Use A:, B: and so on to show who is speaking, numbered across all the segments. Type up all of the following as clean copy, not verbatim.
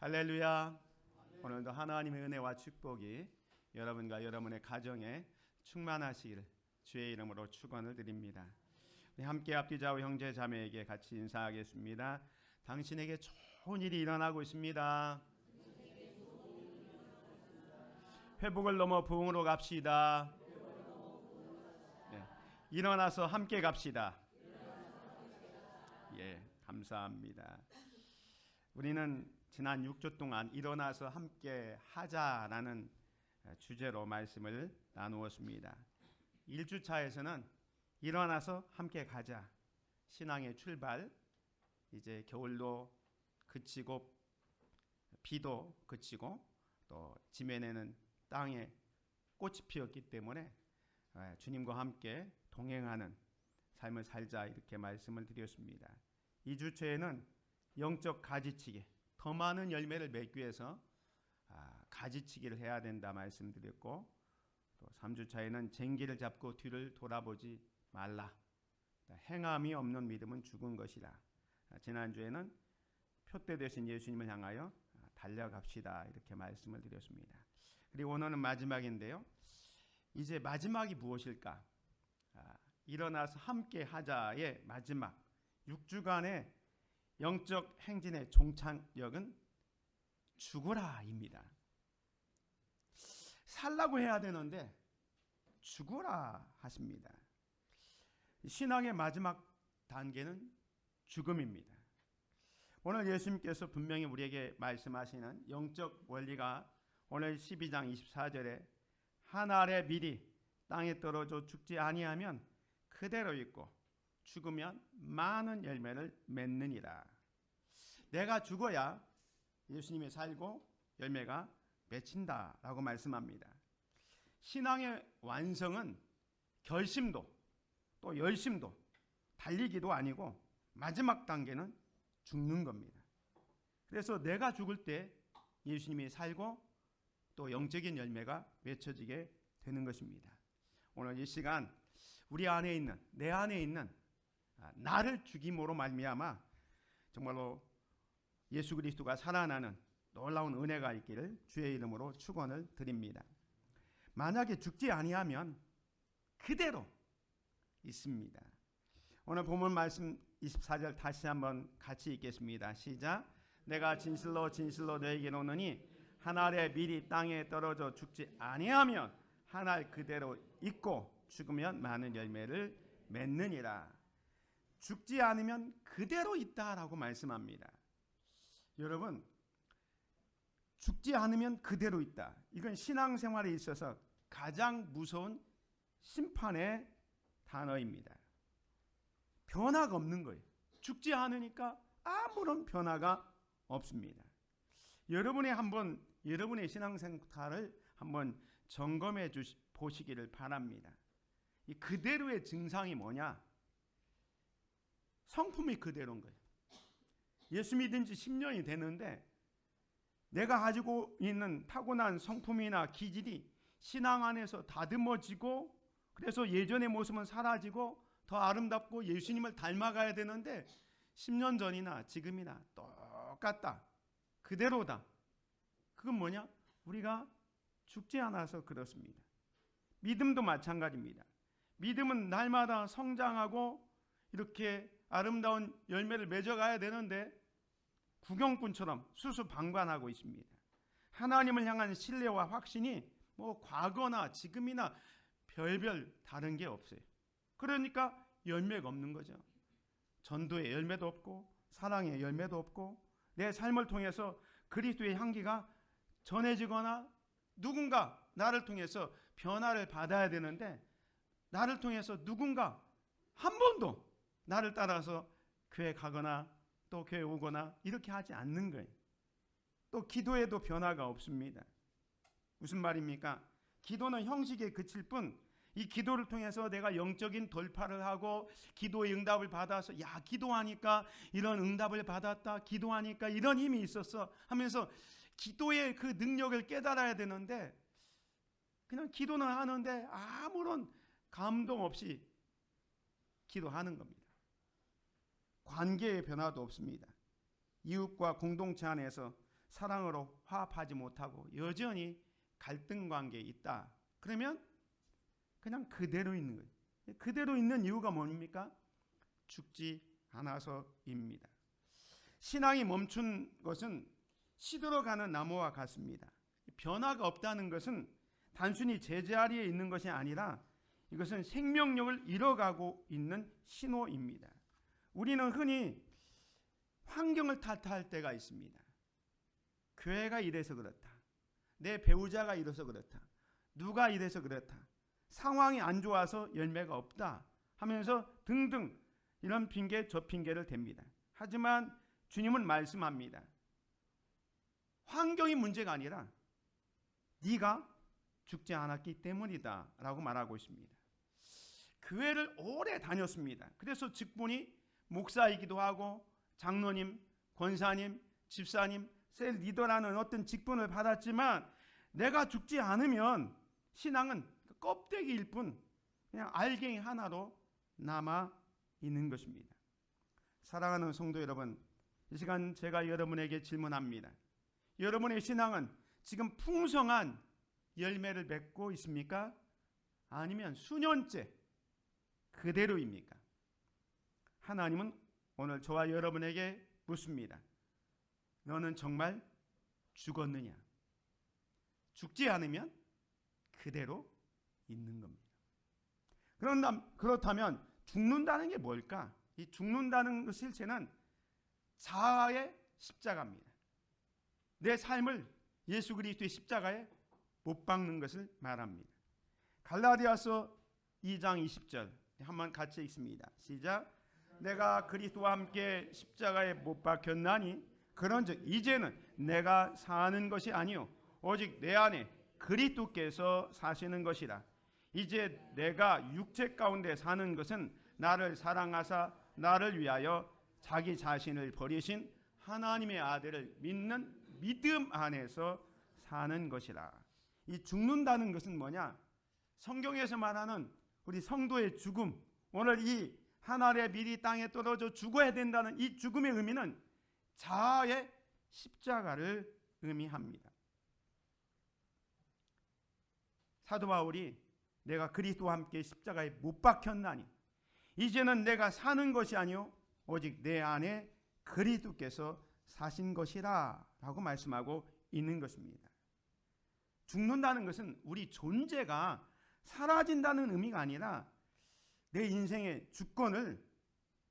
A: 할렐루야. 오늘도 하나님의 은혜와 축복이 여러분과 여러분의 가정에 충만하시기를 주의 이름으로 축원을 드립니다. 우리 함께 앞뒤좌우 형제 자매에게 같이 인사하겠습니다. 당신에게 좋은 일이 일어나고 있습니다. 회복을 넘어 부흥으로 갑시다. 네. 일어나서 함께 갑시다. 예, 감사합니다. 우리는 지난 6주 동안 일어나서 함께 하자라는 주제로 말씀을 나누었습니다. 1주차에서는 일어나서 함께 가자. 신앙의 출발. 이제 겨울도 그치고 비도 그치고 또 지면에는 땅에 꽃이 피었기 때문에 주님과 함께 동행하는 삶을 살자 이렇게 말씀을 드렸습니다. 2주차에는 영적 가지치기, 더 많은 열매를 맺기 위해서 가지치기를 해야 된다 말씀드렸고, 또 3주차에는 쟁기를 잡고 뒤를 돌아보지 말라. 행함이 없는 믿음은 죽은 것이라. 지난주에는 표대 되신 예수님을 향하여 달려갑시다 이렇게 말씀을 드렸습니다. 그리고 오늘은 마지막인데요. 이제 마지막이 무엇일까? 일어나서 함께 하자의 마지막 6주간의 영적 행진의 종착역은 죽으라입니다. 살라고 해야 되는데 죽으라 하십니다. 신앙의 마지막 단계는 죽음입니다. 오늘 예수님께서 분명히 우리에게 말씀하시는 영적 원리가 오늘 12장 24절에 한 알의 밀이 땅에 떨어져 죽지 아니하면 그대로 있고 죽으면 많은 열매를 맺느니라. 내가 죽어야 예수님이 살고 열매가 맺힌다라고 말씀합니다. 신앙의 완성은 결심도 또 열심도 달리기도 아니고 마지막 단계는 죽는 겁니다. 그래서 내가 죽을 때 예수님이 살고 또 영적인 열매가 맺혀지게 되는 것입니다. 오늘 이 시간 우리 안에 있는 내 안에 있는 나를 죽임으로 말미암아 정말로 예수 그리스도가 살아나는 놀라운 은혜가 있기를 주의 이름으로 축원을 드립니다. 만약에 죽지 아니하면 그대로 있습니다. 오늘 본문 말씀 24절 다시 한번 같이 읽겠습니다. 시작. 내가 진실로 진실로 너에게 이르노니 한 알의 밀이 땅에 떨어져 죽지 아니하면 한 알 그대로 있고 죽으면 많은 열매를 맺느니라. 죽지 않으면 그대로 있다라고 말씀합니다. 여러분, 죽지 않으면 그대로 있다. 이건 신앙생활에 있어서 가장 무서운 심판의 단어입니다. 변화가 없는 거예요. 죽지 않으니까 아무런 변화가 없습니다. 여러분의 신앙생활을 한번 점검해 보시기를 바랍니다. 이 그대로의 증상이 뭐냐? 성품이 그대로인 거예요. 예수 믿은 지 10년이 되는데 내가 가지고 있는 타고난 성품이나 기질이 신앙 안에서 다듬어지고 그래서 예전의 모습은 사라지고 더 아름답고 예수님을 닮아가야 되는데 10년 전이나 지금이나 똑같다. 그대로다. 그건 뭐냐? 우리가 죽지 않아서 그렇습니다. 믿음도 마찬가지입니다. 믿음은 날마다 성장하고 이렇게 아름다운 열매를 맺어가야 되는데 구경꾼처럼 수수방관하고 있습니다. 하나님을 향한 신뢰와 확신이 과거나 지금이나 별별 다른 게 없어요. 그러니까 열매가 없는 거죠. 전도의 열매도 없고 사랑의 열매도 없고 내 삶을 통해서 그리스도의 향기가 전해지거나 누군가 나를 통해서 변화를 받아야 되는데 나를 통해서 누군가 한 번도 나를 따라서 교회 가거나 또 교회 오거나 이렇게 하지 않는 거예요. 또 기도에도 변화가 없습니다. 무슨 말입니까? 기도는 형식에 그칠 뿐 이 기도를 통해서 내가 영적인 돌파를 하고 기도의 응답을 받아서 기도하니까 이런 응답을 받았다. 기도하니까 이런 힘이 있었어 하면서 기도의 그 능력을 깨달아야 되는데 그냥 기도는 하는데 아무런 감동 없이 기도하는 겁니다. 관계의 변화도 없습니다. 이웃과 공동체 안에서 사랑으로 화합하지 못하고 여전히 갈등 관계에 있다. 그러면 그냥 그대로 있는 거예요. 그대로 있는 이유가 뭡니까? 죽지 않아서입니다. 신앙이 멈춘 것은 시들어가는 나무와 같습니다. 변화가 없다는 것은 단순히 제자리에 있는 것이 아니라 이것은 생명력을 잃어가고 있는 신호입니다. 우리는 흔히 환경을 탓할 때가 있습니다. 교회가 이래서 그렇다. 내 배우자가 이래서 그렇다. 누가 이래서 그렇다. 상황이 안 좋아서 열매가 없다 하면서 등등 이런 핑계 저 핑계를 댑니다. 하지만 주님은 말씀합니다. 환경이 문제가 아니라 네가 죽지 않았기 때문이다 라고 말하고 있습니다. 교회를 오래 다녔습니다. 그래서 직분이 목사이기도 하고 장로님, 권사님, 집사님, 셀 리더라는 어떤 직분을 받았지만 내가 죽지 않으면 신앙은 껍데기일 뿐 그냥 알갱이 하나로 남아 있는 것입니다. 사랑하는 성도 여러분, 이 시간 제가 여러분에게 질문합니다. 여러분의 신앙은 지금 풍성한 열매를 맺고 있습니까? 아니면 수년째 그대로입니까? 하나님은 오늘 저와 여러분에게 묻습니다. 너는 정말 죽었느냐? 죽지 않으면 그대로 있는 겁니다. 그렇다면 죽는다는 게 뭘까? 이 죽는다는 그 실체는 자아의 십자가입니다. 내 삶을 예수 그리스도의 십자가에 못 박는 것을 말합니다. 갈라디아서 2장 20절 한번 같이 읽습니다. 시작. 내가 그리스도와 함께 십자가에 못 박혔나니 그런즉 이제는 내가 사는 것이 아니요 오직 내 안에 그리스도께서 사시는 것이라. 이제 내가 육체 가운데 사는 것은 나를 사랑하사 나를 위하여 자기 자신을 버리신 하나님의 아들을 믿는 믿음 안에서 사는 것이라. 이 죽는다는 것은 뭐냐? 성경에서 말하는 우리 성도의 죽음, 오늘 이 하늘의 미리 땅에 떨어져 죽어야 된다는 이 죽음의 의미는 자아의 십자가를 의미합니다. 사도 바울이 내가 그리스도와 함께 십자가에 못 박혔나니 이제는 내가 사는 것이 아니요 오직 내 안에 그리스도께서 사신 것이라 라고 말씀하고 있는 것입니다. 죽는다는 것은 우리 존재가 사라진다는 의미가 아니라 내 인생의 주권을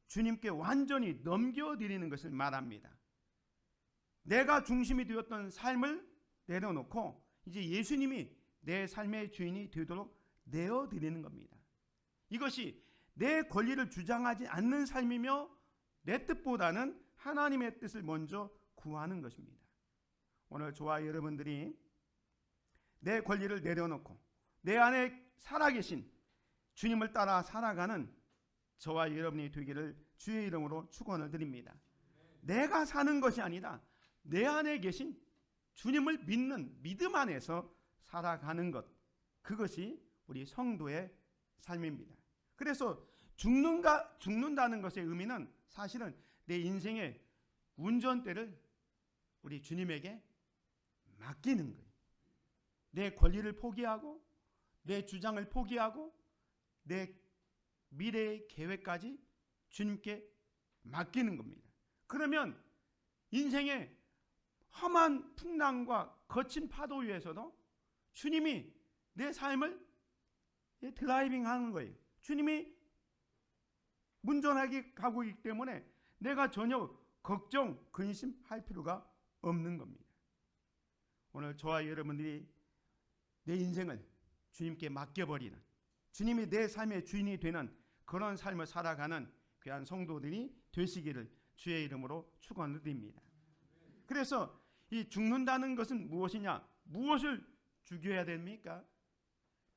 A: 주님께 완전히 넘겨드리는 것을 말합니다. 내가 중심이 되었던 삶을 내려놓고 이제 예수님이 내 삶의 주인이 되도록 내어드리는 겁니다. 이것이 내 권리를 주장하지 않는 삶이며 내 뜻보다는 하나님의 뜻을 먼저 구하는 것입니다. 오늘 저와 여러분들이 내 권리를 내려놓고 내 안에 살아계신 주님을 따라 살아가는 저와 여러분이 되기를 주의 이름으로 축원을 드립니다. 내가 사는 것이 아니라 내 안에 계신 주님을 믿는 믿음 안에서 살아가는 것, 그것이 우리 성도의 삶입니다. 그래서 죽는다는 것의 의미는 사실은 내 인생의 운전대를 우리 주님에게 맡기는 거예요. 내 권리를 포기하고 내 주장을 포기하고 내 미래의 계획까지 주님께 맡기는 겁니다. 그러면 인생의 험한 풍랑과 거친 파도 위에서도 주님이 내 삶을 드라이빙 하는 거예요. 주님이 운전하게 가고 있기 때문에 내가 전혀 걱정, 근심할 필요가 없는 겁니다. 오늘 저와 여러분들이 내 인생을 주님께 맡겨버리는, 주님이 내 삶의 주인이 되는 그런 삶을 살아가는 귀한 성도들이 되시기를 주의 이름으로 축원을 드립니다. 그래서 이 죽는다는 것은 무엇이냐? 무엇을 죽여야 됩니까?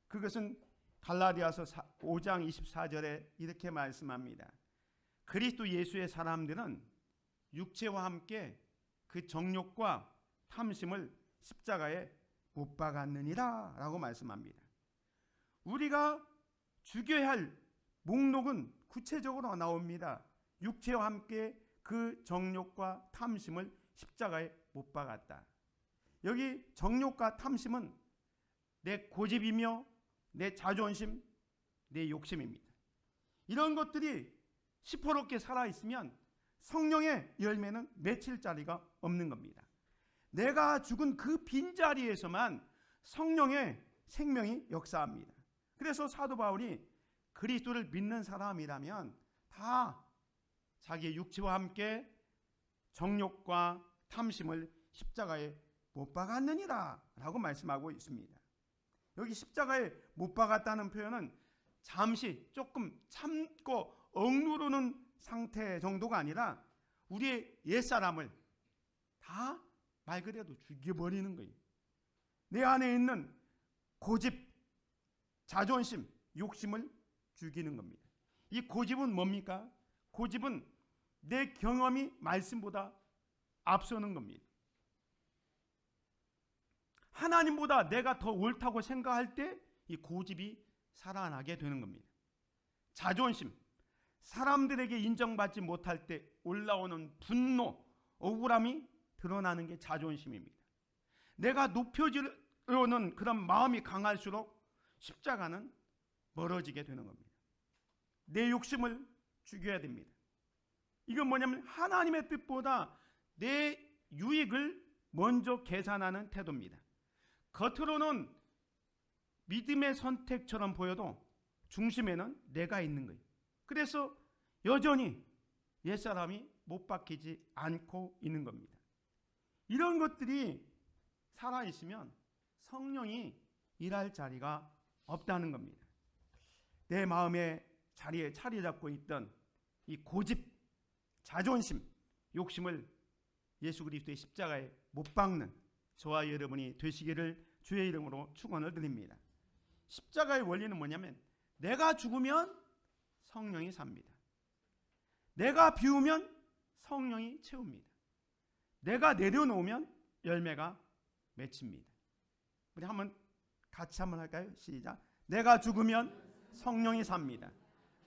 A: 그것은 갈라디아서 5장 24절에 이렇게 말씀합니다. 그리스도 예수의 사람들은 육체와 함께 그 정욕과 탐심을 십자가에 못 박았느니라 라고 말씀합니다. 우리가 죽여야 할 목록은 구체적으로 나옵니다. 육체와 함께 그 정욕과 탐심을 십자가에 못 박았다. 여기 정욕과 탐심은 내 고집이며 내 자존심, 내 욕심입니다. 이런 것들이 시퍼렇게 살아있으면 성령의 열매는 맺힐 자리가 없는 겁니다. 내가 죽은 그 빈자리에서만 성령의 생명이 역사합니다. 그래서 사도 바울이 그리스도를 믿는 사람이라면 다 자기의 육체와 함께 정욕과 탐심을 십자가에 못 박았느니라 라고 말씀하고 있습니다. 여기 십자가에 못 박았다는 표현은 잠시 조금 참고 억누르는 상태 정도가 아니라 우리의 옛사람을 다 말 그대로 죽여버리는 거예요. 내 안에 있는 고집, 자존심, 욕심을 죽이는 겁니다. 이 고집은 뭡니까? 고집은 내 경험이 말씀보다 앞서는 겁니다. 하나님보다 내가 더 옳다고 생각할 때 이 고집이 살아나게 되는 겁니다. 자존심, 사람들에게 인정받지 못할 때 올라오는 분노, 억울함이 드러나는 게 자존심입니다. 내가 높여지려는 그런 마음이 강할수록 십자가는 멀어지게 되는 겁니다. 내 욕심을 죽여야 됩니다. 이건 뭐냐면 하나님의 뜻보다 내 유익을 먼저 계산하는 태도입니다. 겉으로는 믿음의 선택처럼 보여도 중심에는 내가 있는 거예요. 그래서 여전히 옛사람이 못 박히지 않고 있는 겁니다. 이런 것들이 살아있으면 성령이 일할 자리가 없다는 겁니다. 내 마음의 자리에 자리 잡고 있던 이 고집, 자존심, 욕심을 예수 그리스도의 십자가에 못 박는 저와 여러분이 되시기를 주의 이름으로 축원을 드립니다. 십자가의 원리는 뭐냐면 내가 죽으면 성령이 삽니다. 내가 비우면 성령이 채웁니다. 내가 내려놓으면 열매가 맺힙니다. 우리 같이 한번 할까요? 시작. 내가 죽으면 성령이 삽니다.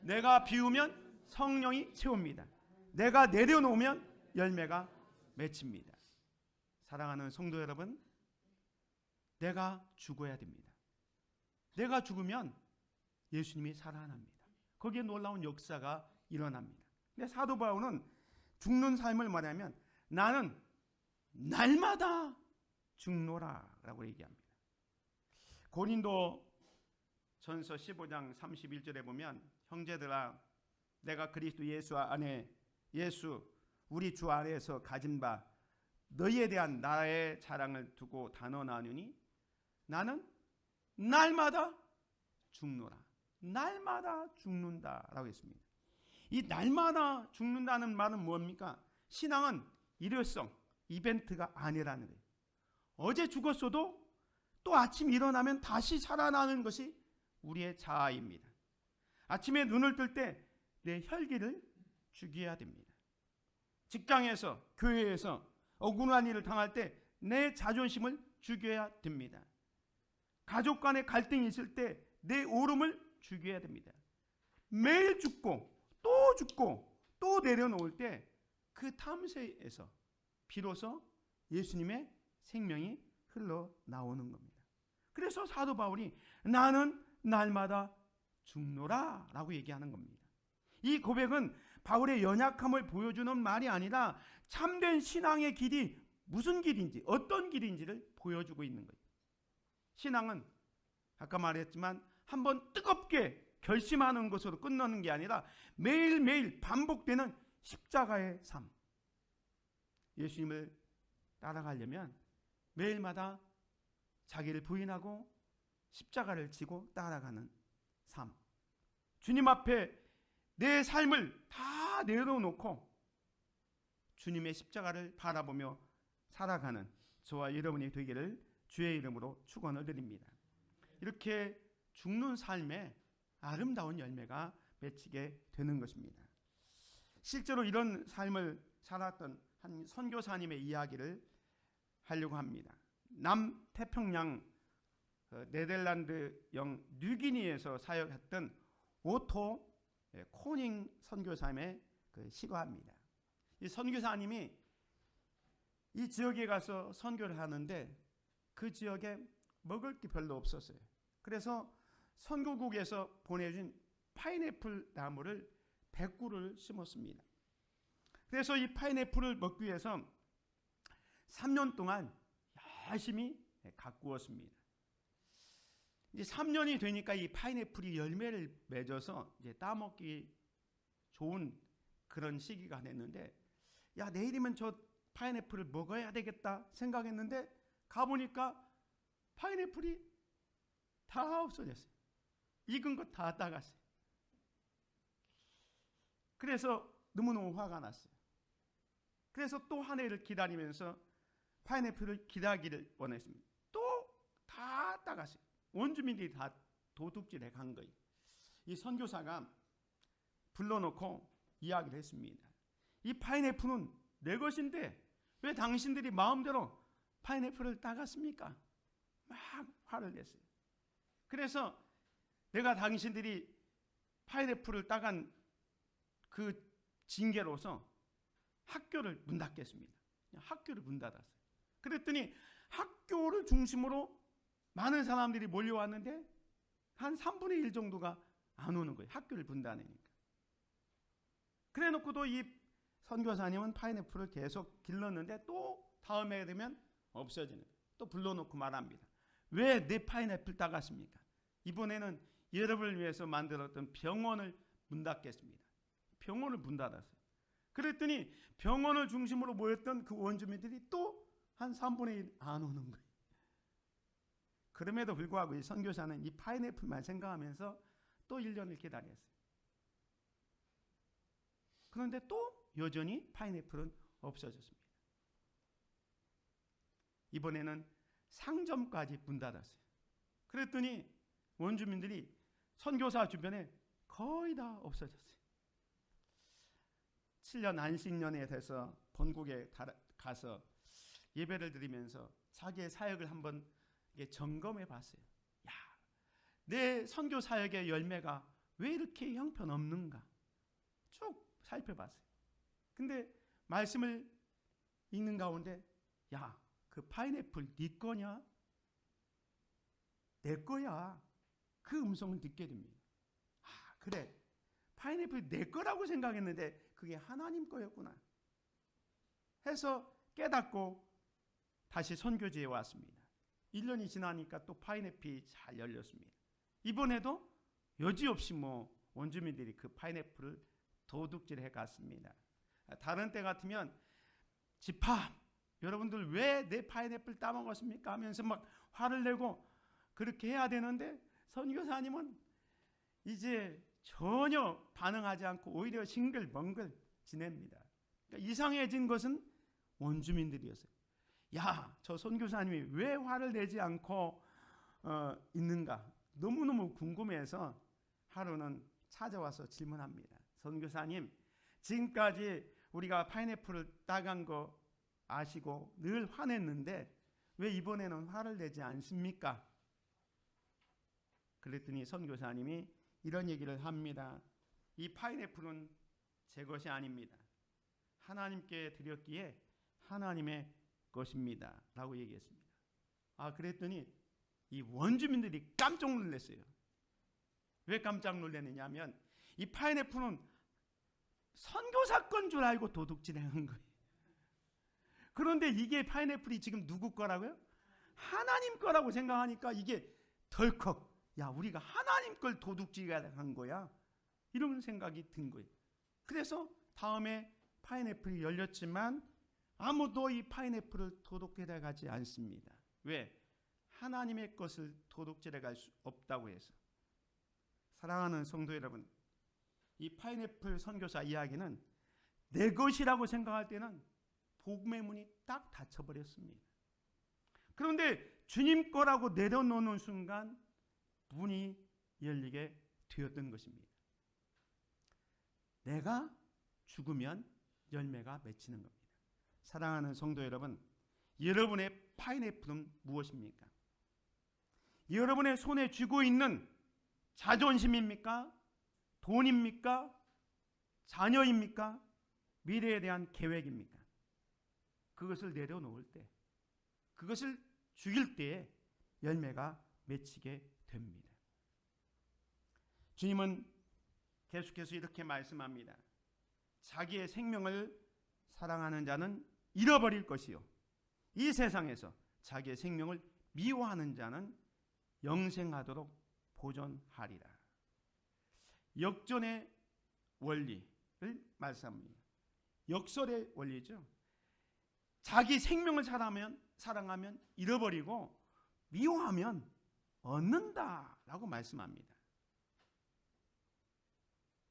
A: 내가 비우면 성령이 채웁니다. 내가 내려놓으면 열매가 맺힙니다. 사랑하는 성도 여러분, 내가 죽어야 됩니다. 내가 죽으면 예수님이 살아납니다. 거기에 놀라운 역사가 일어납니다. 근데 사도 바울은 죽는 삶을 말하면 나는 날마다 죽노라 라고 얘기합니다. 고린도 전서 15장 31절에 보면 형제들아 내가 그리스도 예수 안에 우리 주 안에서 가진 바 너희에 대한 나의 자랑을 두고 단언하노니 나는 날마다 죽노라. 날마다 죽는다라고 했습니다. 이 날마다 죽는다는 말은 뭡니까? 신앙은 일회성, 이벤트가 아니라는 거예요. 어제 죽었어도 또 아침 일어나면 다시 살아나는 것이 우리의 자아입니다. 아침에 눈을 뜰 때 내 혈기를 죽여야 됩니다. 직장에서, 교회에서 억울한 일을 당할 때 내 자존심을 죽여야 됩니다. 가족 간의 갈등이 있을 때 내 오름을 죽여야 됩니다. 매일 죽고 또 내려놓을 때 그 탐세에서 비로소 예수님의 생명이 흘러나오는 겁니다. 그래서 사도 바울이 나는 날마다 죽노라 라고 얘기하는 겁니다. 이 고백은 바울의 연약함을 보여주는 말이 아니라 참된 신앙의 길이 무슨 길인지 어떤 길인지를 보여주고 있는 거예요. 신앙은 아까 말했지만 한번 뜨겁게 결심하는 것으로 끝나는 게 아니라 매일매일 반복되는 십자가의 삶. 예수님을 따라가려면 매일마다 자기를 부인하고 십자가를 지고 따라가는 삶. 주님 앞에 내 삶을 다 내려놓고 주님의 십자가를 바라보며 살아가는 저와 여러분이 되기를 주의 이름으로 축원을 드립니다. 이렇게 죽는 삶에 아름다운 열매가 맺히게 되는 것입니다. 실제로 이런 삶을 살았던 한 선교사님의 이야기를 하려고 합니다. 남태평양 네덜란드형 뉴기니에서 사역했던 오토 코닝 선교사님의 그 실화입니다. 이 선교사님이 이 지역에 가서 선교를 하는데 그 지역에 먹을 게 별로 없었어요. 그래서 선교국에서 보내준 파인애플 나무를 100그루를 심었습니다. 그래서 이 파인애플을 먹기 위해서 3년 동안 열심히 가꾸었습니다. 이제 3년이 되니까 이 파인애플이 열매를 맺어서 이제 따먹기 좋은 그런 시기가 됐는데, 야, 내일이면 저 파인애플을 먹어야 되겠다 생각했는데 가보니까 파인애플이 다 없어졌어요. 익은 거 다 따갔어요. 그래서 너무너무 화가 났어요. 그래서 또 한 해를 기다리면서 파인애플을 기다리기를 원했습니다. 또 다 따갔어요. 원주민들이 다 도둑질해 간 거예요. 이 선교사가 불러놓고 이야기를 했습니다. 이 파인애플은 내 것인데 왜 당신들이 마음대로 파인애플을 따갔습니까? 막 화를 냈어요. 그래서 내가 당신들이 파인애플을 따간 그 징계로서 학교를 문 닫겠습니다. 학교를 문 닫았어요. 그랬더니 학교를 중심으로 많은 사람들이 몰려왔는데 한 3분의 1 정도가 안 오는 거예요. 학교를 문 닫으니까. 그래 놓고도 이 선교사님은 파인애플을 계속 길렀는데 또 다음에 되면 없어지는 거예요. 또 불러놓고 말합니다. 왜 내 파인애플 따갔습니까? 이번에는 여러분을 위해서 만들었던 병원을 문 닫겠습니다. 병원을 문 닫았어요. 그랬더니 병원을 중심으로 모였던 그 원주민들이 또 한 3분의 1 안 오는 거예요. 그럼에도 불구하고 이 선교사는 이 파인애플만 생각하면서 또 1년을 기다렸어요. 그런데 또 여전히 파인애플은 없어졌습니다. 이번에는 상점까지 문 닫았어요. 그랬더니 원주민들이 선교사 주변에 거의 다 없어졌어요. 7년 안식년에 돼서 본국에 가서 예배를 드리면서 자기의 사역을 한번 점검해 봤어요. 야, 내 선교 사역의 열매가 왜 이렇게 형편없는가? 쭉 살펴봤어요. 근데 말씀을 읽는 가운데, 야, 그 파인애플 네 거냐? 내 거야. 그 음성을 듣게 됩니다. 아, 그래. 파인애플 내 거라고 생각했는데 그게 하나님 거였구나 해서 깨닫고 다시 선교지에 왔습니다. 1년이 지나니까 또 파인애플이 잘 열렸습니다. 이번에도 여지없이 원주민들이 그 파인애플을 도둑질해 갔습니다. 다른 때 같으면 집합, 여러분들 왜 내 파인애플 따먹었습니까? 하면서 막 화를 내고 그렇게 해야 되는데 선교사님은 이제 전혀 반응하지 않고 오히려 싱글벙글 지냅니다. 그러니까 이상해진 것은 원주민들이었어요. 야, 저 선교사님이 왜 화를 내지 않고 있는가? 너무너무 궁금해서 하루는 찾아와서 질문합니다. 선교사님, 지금까지 우리가 파인애플을 따간 거 아시고 늘 화냈는데 왜 이번에는 화를 내지 않습니까? 그랬더니 선교사님이 이런 얘기를 합니다. 이 파인애플은 제 것이 아닙니다. 하나님께 드렸기에 하나님의 것입니다. 라고 얘기했습니다. 아, 그랬더니 이 원주민들이 깜짝 놀랐어요. 왜 깜짝 놀랐느냐 하면 이 파인애플은 선교사 건 줄 알고 도둑질한 거예요. 그런데 이게 파인애플이 지금 누구 거라고요? 하나님 거라고 생각하니까 이게 덜컥, 야, 우리가 하나님 걸 도둑질한 거야. 이런 생각이 든 거예요. 그래서 다음에 파인애플이 열렸지만 아무도 이 파인애플을 도둑질해 가지 않습니다. 왜? 하나님의 것을 도둑질해 갈 수 없다고 해서. 사랑하는 성도 여러분, 이 파인애플 선교사 이야기는 내 것이라고 생각할 때는 복음의 문이 딱 닫혀버렸습니다. 그런데 주님 거라고 내려놓는 순간 문이 열리게 되었던 것입니다. 내가 죽으면 열매가 맺히는 겁니다. 사랑하는 성도 여러분, 여러분의 파인애플은 무엇입니까? 여러분의 손에 쥐고 있는 자존심입니까? 돈입니까? 자녀입니까? 미래에 대한 계획입니까? 그것을 내려놓을 때, 그것을 죽일 때에 열매가 맺히게 됩니다. 주님은 계속해서 이렇게 말씀합니다. 자기의 생명을 사랑하는 자는 잃어버릴 것이요, 이 세상에서 자기의 생명을 미워하는 자는 영생하도록 보존하리라. 역전의 원리를 말씀합니다. 역설의 원리죠. 자기 생명을 사랑하면 잃어버리고 미워하면 얻는다라고 말씀합니다.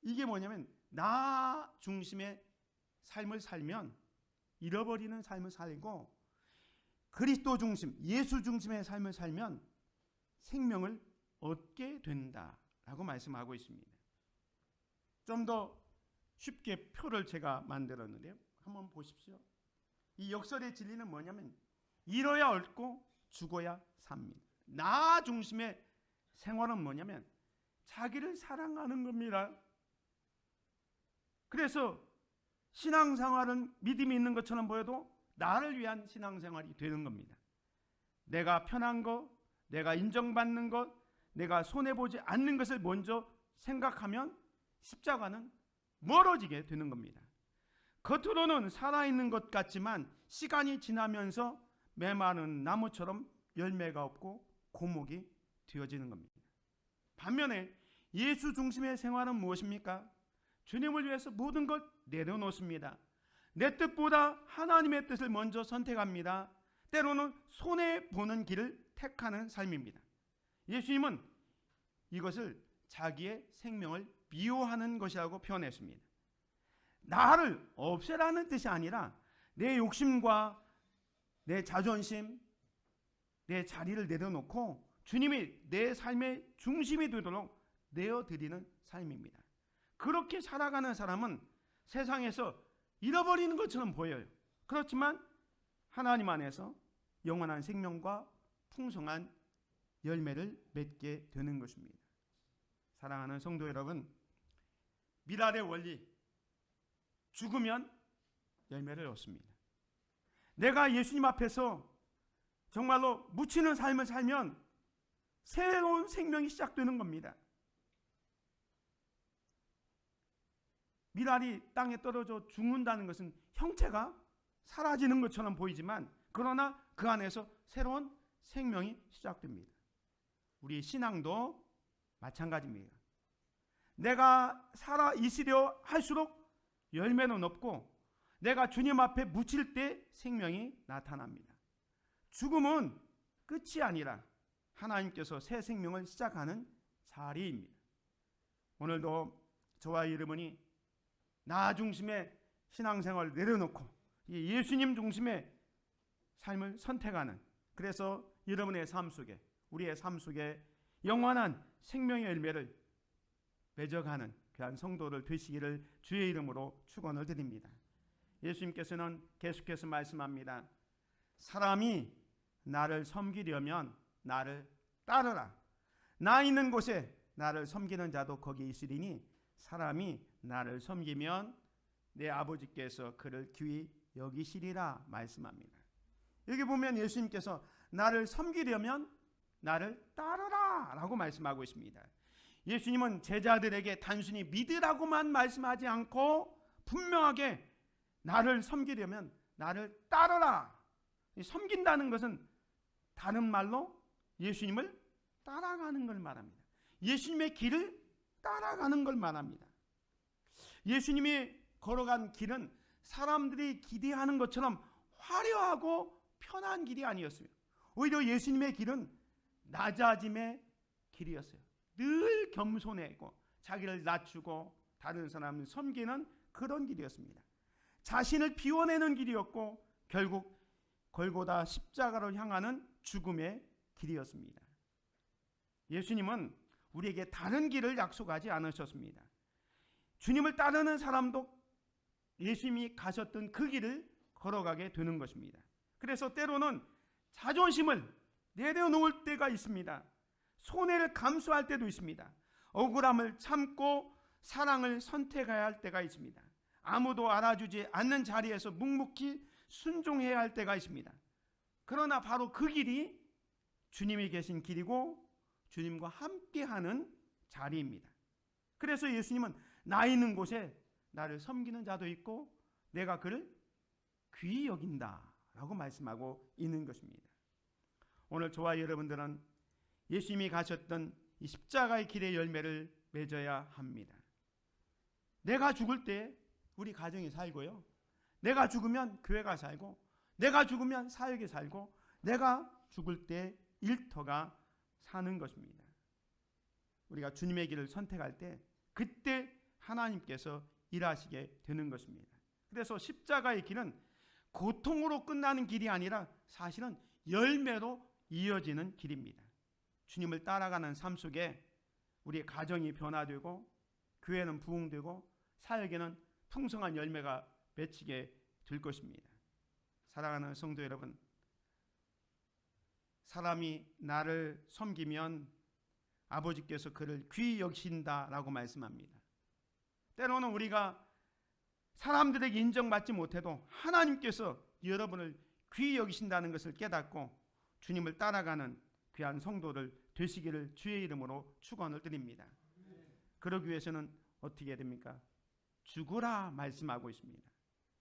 A: 이게 뭐냐면 나 중심의 삶을 살면 잃어버리는 삶을 살고, 그리스도 중심, 예수 중심의 삶을 살면 생명을 얻게 된다라고 말씀하고 있습니다. 좀 더 쉽게 표를 제가 만들었는데요. 한번 보십시오. 이 역설의 진리는 뭐냐면 잃어야 얻고 죽어야 삽니다. 나 중심의 생활은 뭐냐면 자기를 사랑하는 겁니다. 그래서 신앙생활은 믿음이 있는 것처럼 보여도 나를 위한 신앙생활이 되는 겁니다. 내가 편한 것, 내가 인정받는 것, 내가 손해보지 않는 것을 먼저 생각하면 십자가는 멀어지게 되는 겁니다. 겉으로는 살아있는 것 같지만 시간이 지나면서 메마른 나무처럼 열매가 없고 고목이 되어지는 겁니다. 반면에 예수 중심의 생활은 무엇입니까? 주님을 위해서 모든 것 내려놓습니다. 내 뜻보다 하나님의 뜻을 먼저 선택합니다. 때로는 손해보는 길을 택하는 삶입니다. 예수님은 이것을 자기의 생명을 미워하는 것이라고 표현했습니다. 나를 없애라는 뜻이 아니라 내 욕심과 내 자존심, 내 자리를 내려놓고 주님이 내 삶의 중심이 되도록 내어드리는 삶입니다. 그렇게 살아가는 사람은 세상에서 잃어버리는 것처럼 보여요. 그렇지만 하나님 안에서 영원한 생명과 풍성한 열매를 맺게 되는 것입니다. 사랑하는 성도 여러분, 미랄의 원리, 죽으면 열매를 얻습니다. 내가 예수님 앞에서 정말로 묻히는 삶을 살면 새로운 생명이 시작되는 겁니다. 미랄이 땅에 떨어져 죽는다는 것은 형체가 사라지는 것처럼 보이지만, 그러나 그 안에서 새로운 생명이 시작됩니다. 우리 신앙도 마찬가지입니다. 내가 살아 있으려 할수록 열매는 없고, 내가 주님 앞에 묻힐 때 생명이 나타납니다. 죽음은 끝이 아니라 하나님께서 새 생명을 시작하는 자리입니다. 오늘도 저와 여러분이 나 중심의 신앙생활을 내려놓고 예수님 중심의 삶을 선택하는, 그래서 여러분의 삶 속에, 우리의 삶 속에 영원한 생명의 열매를 맺어가는 귀한 성도를 되시기를 주의 이름으로 축원을 드립니다. 예수님께서는 계속해서 말씀합니다. 사람이 나를 섬기려면 나를 따르라. 나 있는 곳에 나를 섬기는 자도 거기 있으리니 사람이 나를 섬기면 내 아버지께서 그를 귀히 여기시리라 말씀합니다. 여기 보면 예수님께서 나를 섬기려면 나를 따르라 라고 말씀하고 있습니다. 예수님은 제자들에게 단순히 믿으라고만 말씀하지 않고 분명하게 나를 섬기려면 나를 따르라. 섬긴다는 것은 다른 말로 예수님을 따라가는 걸 말합니다. 예수님의 길을 따라가는 걸 말합니다. 예수님이 걸어간 길은 사람들이 기대하는 것처럼 화려하고 편한 길이 아니었어요. 오히려 예수님의 길은 낮아짐의 길이었어요. 늘 겸손했고 자기를 낮추고 다른 사람을 섬기는 그런 길이었습니다. 자신을 비워내는 길이었고 결국 골고다 십자가로 향하는 죽음의 길이었습니다. 예수님은 우리에게 다른 길을 약속하지 않으셨습니다. 주님을 따르는 사람도 예수님이 가셨던 그 길을 걸어가게 되는 것입니다. 그래서 때로는 자존심을 내려놓을 때가 있습니다. 손해를 감수할 때도 있습니다. 억울함을 참고 사랑을 선택해야 할 때가 있습니다. 아무도 알아주지 않는 자리에서 묵묵히 순종해야 할 때가 있습니다. 그러나 바로 그 길이 주님이 계신 길이고 주님과 함께하는 자리입니다. 그래서 예수님은 나 있는 곳에 나를 섬기는 자도 있고 내가 그를 귀히 여긴다 라고 말씀하고 있는 것입니다. 오늘 저와 여러분들은 예수님이 가셨던 이 십자가의 길의 열매를 맺어야 합니다. 내가 죽을 때 우리 가정이 살고요, 내가 죽으면 교회가 살고, 내가 죽으면 사역이 살고, 내가 죽을 때 일터가 사는 것입니다. 우리가 주님의 길을 선택할 때 그때 하나님께서 일하시게 되는 것입니다. 그래서 십자가의 길은 고통으로 끝나는 길이 아니라 사실은 열매로 이어지는 길입니다. 주님을 따라가는 삶 속에 우리의 가정이 변화되고, 교회는 부흥되고, 사역에는 풍성한 열매가 맺히게 될 것입니다. 사랑하는 성도 여러분, 사람이 나를 섬기면 아버지께서 그를 귀히 여기신다라고 말씀합니다. 때로는 우리가 사람들에게 인정받지 못해도 하나님께서 여러분을 귀히 여기신다는 것을 깨닫고 주님을 따라가는 귀한 성도들 되시기를 주의 이름으로 축원을 드립니다. 그러기 위해서는 어떻게 해야 됩니까? 죽으라 말씀하고 있습니다.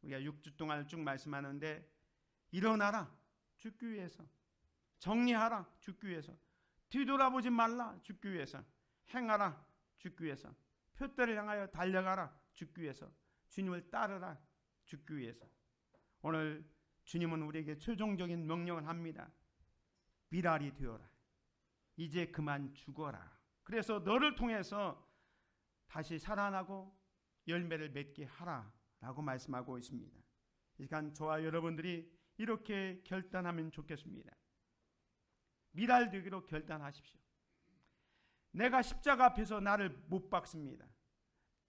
A: 우리가 6주 동안 쭉 말씀하는데, 일어나라 죽기 위해서, 정리하라 죽기 위해서, 뒤돌아보지 말라 죽기 위해서, 행하라 죽기 위해서, 표대를 향하여 달려가라 죽기 위해서, 주님을 따르라 죽기 위해서. 오늘 주님은 우리에게 최종적인 명령을 합니다. 미랄이 되어라. 이제 그만 죽어라. 그래서 너를 통해서 다시 살아나고 열매를 맺게 하라 라고 말씀하고 있습니다. 이 시간 저와 여러분들이 이렇게 결단하면 좋겠습니다. 미랄 되기로 결단하십시오. 내가 십자가 앞에서 나를 못 박습니다.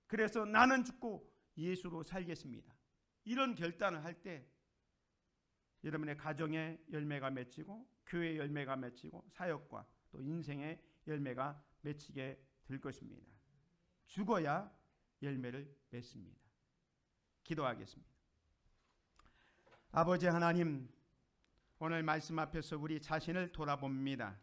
A: 그래서 나는 죽고 예수로 살겠습니다. 이런 결단을 할 때 여러분의 가정의 열매가 맺히고, 교회의 열매가 맺히고, 사역과 또 인생의 열매가 맺히게 될 것입니다. 죽어야 열매를 맺습니다. 기도하겠습니다. 아버지 하나님, 오늘 말씀 앞에서 우리 자신을 돌아봅니다.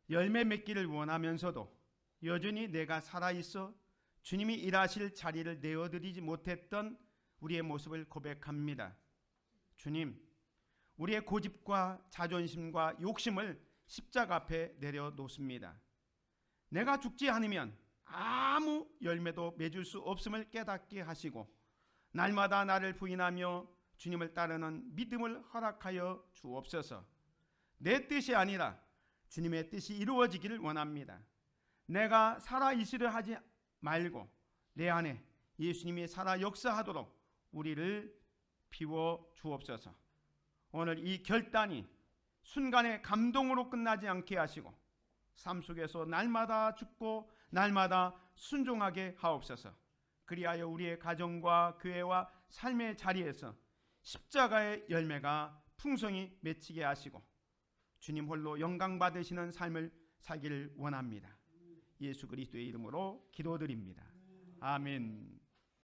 A: 열매 맺기를 원하면서도 여전히 내가 살아있어 주님이 일하실 자리를 내어드리지 못했던 우리의 모습을 고백합니다. 주님, 우리의 고집과 자존심과 욕심을 십자가 앞에 내려놓습니다. 내가 죽지 않으면 아무 열매도 맺을 수 없음을 깨닫게 하시고, 날마다 나를 부인하며 주님을 따르는 믿음을 허락하여 주옵소서. 내 뜻이 아니라 주님의 뜻이 이루어지기를 원합니다. 내가 살아있으려 하지 말고 내 안에 예수님이 살아 역사하도록 우리를 비워 주옵소서. 오늘 이 결단이 순간의 감동으로 끝나지 않게 하시고 삶 속에서 날마다 죽고 날마다 순종하게 하옵소서. 그리하여 우리의 가정과 교회와 삶의 자리에서 십자가의 열매가 풍성히 맺히게 하시고 주님 홀로 영광 받으시는 삶을 살기를 원합니다. 예수 그리스도의 이름으로 기도드립니다. 아멘.